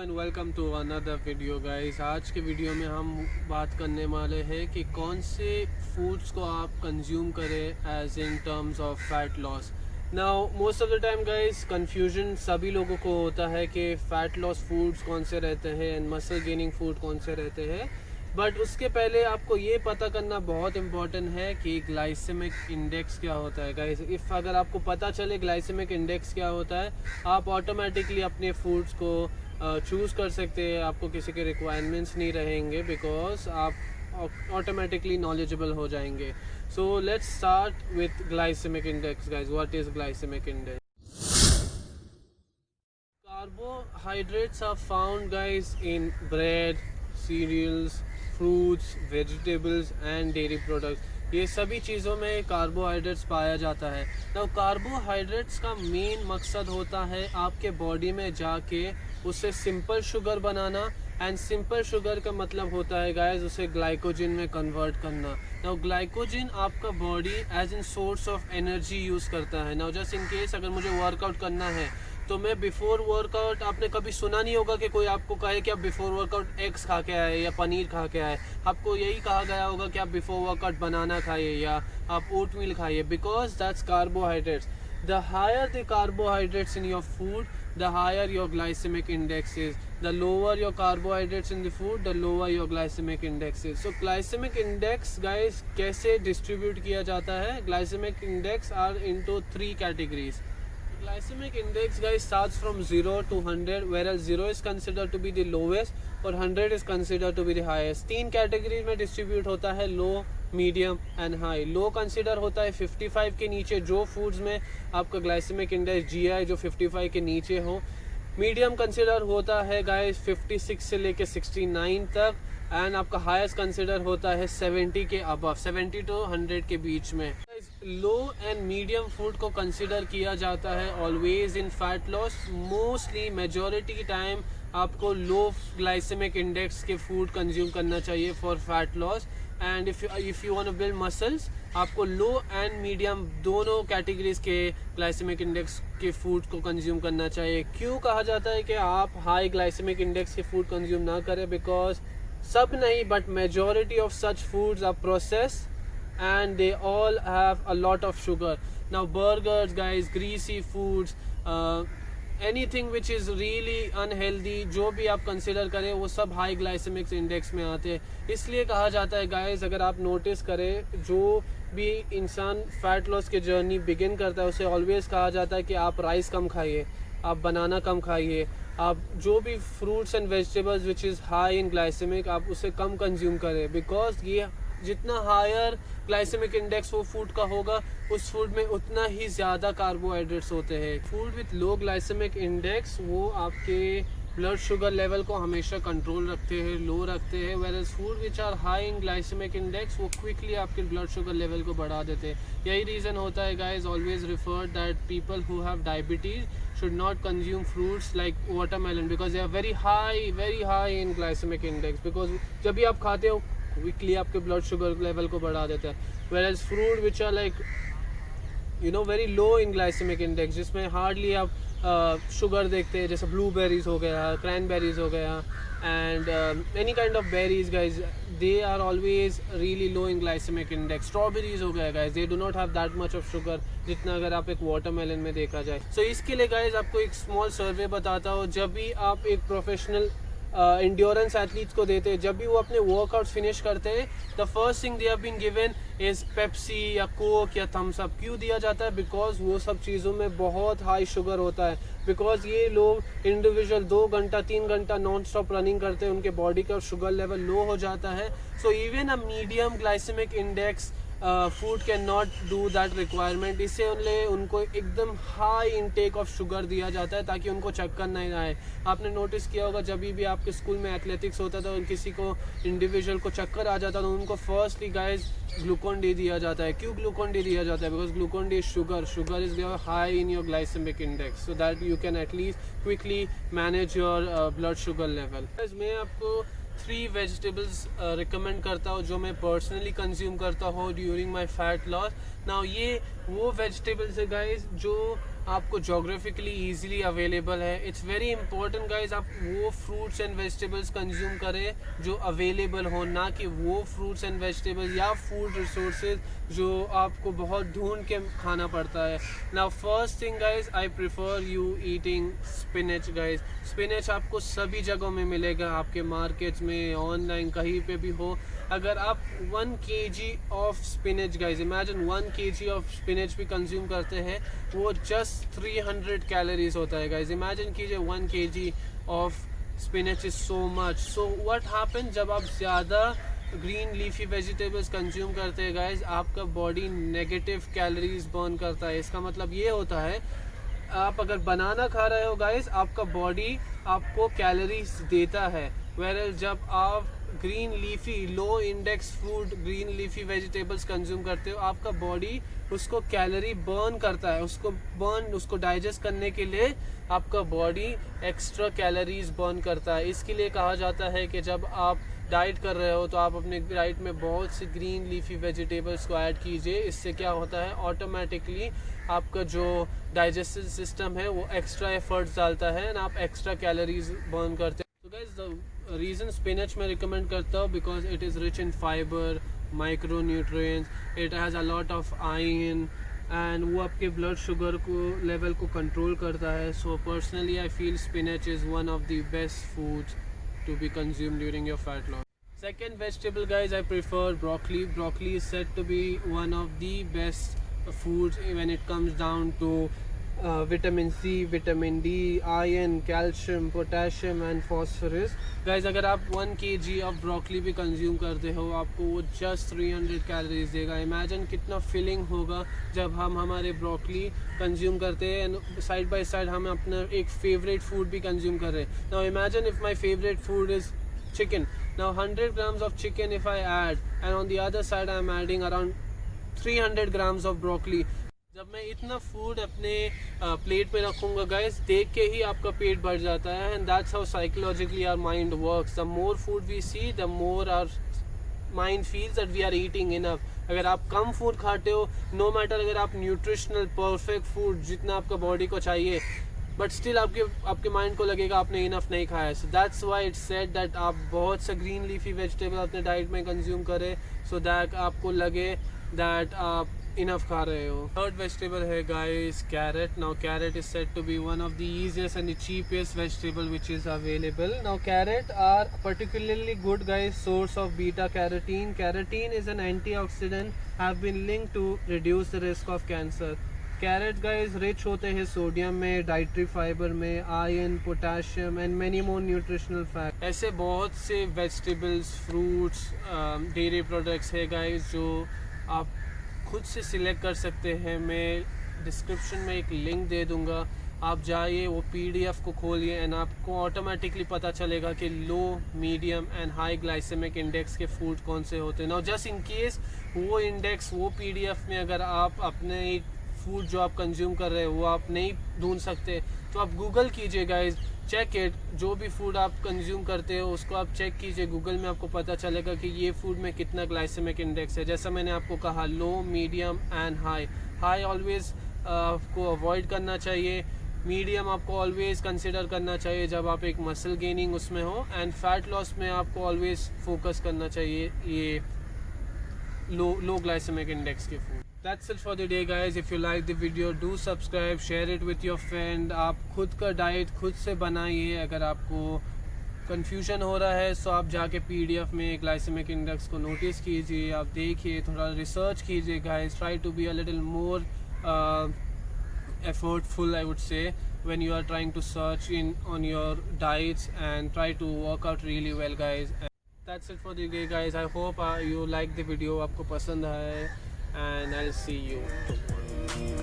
And welcome to another video guys. आज के video में हम बात करने वाले हैं कि कौन से फूड्स को आप कंज्यूम करें as in terms of fat loss. Now most of the time guys confusion सभी लोगों को होता है कि फैट लॉस फूड्स कौन से रहते हैं एंड मसल गेनिंग फूड कौन से रहते हैं। बट उसके पहले आपको ये पता करना बहुत इंपॉर्टेंट है कि ग्लाइसेमिक इंडेक्स क्या होता है गाइस। इफ़ अगर आपको पता चले ग्लाइसेमिक इंडेक्स क्या होता है, आप ऑटोमेटिकली अपने फूड्स को चूज़ कर सकते हैं। आपको किसी के रिक्वायरमेंट्स नहीं रहेंगे बिकॉज आप ऑटोमेटिकली नॉलेजेबल हो जाएंगे। So let's start with glycemic index guys. What is glycemic index? Carbohydrates are found guys in bread, cereals, fruits, vegetables and dairy products। ये सभी चीज़ों में कार्बोहाइड्रेट्स पाया जाता है। now कार्बोहाइड्रेट्स का मेन मकसद होता है आपके बॉडी में जाके उससे simple sugar banana, and simple sugar का मतलब होता है गाइस उसे ग्लाइकोजन में कन्वर्ट करना। नाउ ग्लाइकोजन आपका body as in source of energy use करता है। नाउ जस्ट इन केस अगर मुझे वर्कआउट करना है तो मैं बिफोर वर्कआउट, आपने कभी सुना नहीं होगा कि कोई आपको कहे कि आप बिफोर वर्कआउट एग्स खा के आए या पनीर खा के आए। आपको यही कहा गया होगा कि आप बिफोर वर्कआउट बनाना खाइए या आप ओट मील खाइए, because that's carbohydrates. The higher the carbohydrates in your food, the higher your glycemic index is. The lower your carbohydrates in the food, the lower your glycemic index is. So glycemic index guys कैसे distribute किया जाता है? Glycemic index are into 3 categories. Glycemic index guys starts from 0 to 100, whereas 0 is considered to be the lowest और 100 is considered to be the highest। 3 categories में distribute होता है, low, medium and high. Low consider होता है 55 के नीचे, जो foods में आपका ग्लाइसेमिक इंडेक्स GI जो 55 के नीचे हो। मीडियम कंसिडर होता है गाइस 56 से लेके 69 तक, एंड आपका हाईएस्ट कंसिडर होता है 70 के अबव, 70 to 100 के बीच में। लो एंड मीडियम फूड को कंसिडर किया जाता है always in fat loss. Mostly majority time आपको लो ग्लाइसेमिक इंडेक्स के फूड कंज्यूम करना चाहिए for fat loss. And if you want to build muscles, आपको लो एंड मीडियम दोनों कैटेगरीज के ग्लाइसेमिक इंडेक्स के फूड को कंज्यूम करना चाहिए। क्यों कहा जाता है कि आप हाई ग्लाइसेमिक इंडेक्स के फूड कंज्यूम ना करें? बिकॉज सब नहीं but majority of such foods are processed and they all have a lot of sugar. Now burgers guys, greasy foods, anything which is really unhealthy, जो भी आप consider करें वो सब हाई ग्लाइसेमिक इंडेक्स में आते हैं। इसलिए कहा जाता है गाइस, अगर आप नोटिस करें जो भी इंसान फैट लॉस की जर्नी बिगिन करता है उसे ऑलवेज कहा जाता है कि आप राइस कम खाइए, आप बनाना कम खाइए, आप जो भी fruits and vegetables which is high in glycemic आप उसे कम कंज्यूम करें। बिकॉज ये जितना हायर ग्लाइसेमिक इंडेक्स वो फूड का होगा, उस फूड में उतना ही ज़्यादा कार्बोहाइड्रेट्स होते हैं। Food with low glycemic index वो आपके ब्लड शुगर लेवल को हमेशा कंट्रोल रखते हैं, लो रखते हैं, where food which are high in glycemic index वो क्विकली आपके ब्लड शुगर लेवल को बढ़ा देते हैं। यही रीज़न होता है guys always refer that people who have diabetes should not consume fruits like watermelon because they are very high in glycemic index, because जब भी आप खाते हो क्विकली आपके ब्लड शुगर लेवल को बढ़ा देता है। whereas fruit which are like very low in glycemic index, जिसमें हार्डली आप शुगर देखते हैं, जैसे ब्लूबेरीज हो गया, क्रैनबेरीज हो गया, and any kind of berries guys, they are always really low in glycemic index. Strawberries हो गया guys, they do not have that much of sugar जितना अगर आप एक वाटरमेलन में देखा जाए। सो इसके लिए गाइज आपको एक स्मॉल सर्वे बताता हूँ। जब भी आप एक प्रोफेशनल इंड्योरेंस एथलीट्स को देते हैं, जब भी वो अपने वर्कआउट्स फिनिश करते हैं, the first thing they have been given is Pepsi या कोक या थम्स अप। क्यों दिया जाता है? बिकॉज वो सब चीज़ों में बहुत हाई शुगर होता है। बिकॉज ये लोग इंडिविजुअल 2 घंटा 3 घंटा नॉन स्टॉप रनिंग करते हैं, उनके बॉडी का शुगर लेवल लो हो जाता है। So even a medium glycemic index food can not do that requirement. इससे उनको एकदम हाई इनटेक ऑफ शुगर दिया जाता है ताकि उनको चक्कर नहीं आए। आपने नोटिस किया होगा जब भी आपके स्कूल में एथलेटिक्स होता था, किसी को इंडिविजुअल को चक्कर आ जाता था, उनको फर्स्टली गाइस ग्लूकोन डी दिया जाता है। क्यों ग्लूकोन डी दिया जाता है? Because Glucon D is sugar is high in your glycemic index, so that you can at least quickly manage your blood sugar level. मैं आपको 3 वेजिटेबल्स रिकमेंड करता हूँ जो मैं पर्सनली कंज्यूम करता हूँ during my fat loss. Now ये वो वेजिटेबल्स है गाइस जो आपको जोग्राफिकली ईजिली अवेलेबल है। इट्स वेरी इंपॉर्टेंट गाइज आप वो फ्रूट्स एंड वेजिटेबल्स कंज्यूम करें जो अवेलेबल हो, ना कि वो फ्रूट्स एंड वेजिटेबल्स या फूड रिसोर्सेज जो आपको बहुत ढूंढ के खाना पड़ता है। Now first thing guys I prefer you eating spinach guys. Spinach आपको सभी जगहों में मिलेगा, आपके मार्केट्स में, ऑनलाइन, कहीं पे भी हो। अगर आप 1 kg of spinach guys, imagine 1 kg of spinach भी कंज्यूम करते हैं, वो जस्ट 300 कैलोरीज होता है गाइज। इमेजिन कीजिए 1 kg of spinach is so much. So what happen, जब आप ज़्यादा ग्रीन लीफी वेजिटेबल्स कंज्यूम करते हैं गाइज, आपका बॉडी नेगेटिव कैलोरीज बर्न करता है। इसका मतलब ये होता है, आप अगर बनाना खा रहे हो गाइज, आपका बॉडी आपको कैलोरीज देता है, वेयर जब आप green leafy low index food, green leafy vegetables consume करते हो, आपका बॉडी उसको कैलोरी बर्न करता है। उसको डाइजेस्ट करने के लिए आपका बॉडी एक्स्ट्रा कैलोरीज बर्न करता है। इसके लिए कहा जाता है कि जब आप डाइट कर रहे हो तो आप अपने डाइट में बहुत से ग्रीन लीफी वेजिटेबल्स को ऐड कीजिए। इससे क्या होता है, ऑटोमेटिकली आपका जो डाइजेस्टिव सिस्टम है वो एक्स्ट्रा एफर्ट्स डालता है एंड आप एक्स्ट्रा कैलोरीज बर्न करते हैं। तो गाइस द रीज़न स्पिनच में रिकमेंड करता हूँ because it is rich in fibre, micro nutrients, it has a lot of iron and वो आपके ब्लड शुगर को लेवल को कंट्रोल करता है। So personally I feel spinach is one of the best foods to be consumed during your fat loss. Second vegetable guys, I prefer broccoli. Broccoli is said to be one of the best foods when it comes down to vitamin C, vitamin D, iron, calcium, potassium and phosphorus. Guys अगर आप 1 kg of broccoli भी consume करते हो, आपको वो just 300 calories देगा। Imagine कितना filling होगा जब हम हमारे broccoli consume करते हैं and side by side हम अपना एक favorite food भी consume कर रहे हैं। Now imagine if my favorite food is chicken. Now 100 grams of chicken if I add and on the other side I am adding around 300 grams of broccoli. जब मैं इतना फूड अपने plate में रखूँगा गाइस, देख के ही आपका पेट भर जाता है and that's how psychologically our mind works. The more food we see, the more our mind feels that we are eating enough. अगर आप कम फूड खाते हो, नो मैटर अगर आप न्यूट्रिशनल परफेक्ट फूड जितना आपका बॉडी को चाहिए, बट स्टिल आपके माइंड को लगेगा आपने इनफ नहीं खाया। So that's why it's said that आप बहुत सा ग्रीन लीफी वेजिटेबल अपने डाइट में कंज्यूम करें सो दैट आपको लगे दैट आप इनफ खा रहे हो। थर्ड वेजिटेबल है guys carrot. Now carrot is said to be one of the easiest and the cheapest vegetable which is available. Now carrot are particularly good guys source of beta carotene. Carotene is an antioxidant have been linked to reduce the risk of cancer. Carrot guys rich होते हैं sodium में, dietary fibre में, iron, potassium and many more nutritional fact. ऐसे बहुत से vegetables, fruits, dairy products है guys जो आप खुद से सिलेक्ट कर सकते हैं। मैं डिस्क्रिप्शन में एक लिंक दे दूंगा, आप जाइए वो PDF को खोलिए एंड आपको ऑटोमेटिकली पता चलेगा कि low, medium and high glycemic index के फूड कौन से होते हैं। नाउ जस्ट इन केस वो इंडेक्स वो PDF में अगर आप अपने फूड जो आप कंज्यूम कर रहे हो वो आप नहीं ढूंढ सकते तो आप गूगल कीजिए गाइज, चेक इट। जो भी फूड आप कंज्यूम करते हो उसको आप चेक कीजिए गूगल में, आपको पता चलेगा कि ये फूड में कितना ग्लाइसेमिक इंडेक्स है। जैसा मैंने आपको कहा, low, medium and high. High always आपको अवॉइड करना चाहिए, मीडियम आपको ऑलवेज कंसिडर करना चाहिए जब आप एक मसल गेनिंग उसमें हो, एंड फैट लॉस में आपको ऑलवेज फोकस करना चाहिए ये लो ग्लाइसेमिक इंडेक्स के food. That's it for the day guys. If you like the video, do subscribe, share it with your friend. आप खुद का डाइट खुद से बनाइए। अगर आपको कंफ्यूजन हो रहा है तो आप जाके PDF में ग्लाइसेमिक इंडेक्स को नोटिस कीजिए, आप देखिए, थोड़ा रिसर्च कीजिए guys. Try to be a little more effortful I would say when you are trying to search on your diets and try to work out really well guys. That's it for the day guys. I hope you like the video, आपको पसंद आए and I'll see you tomorrow.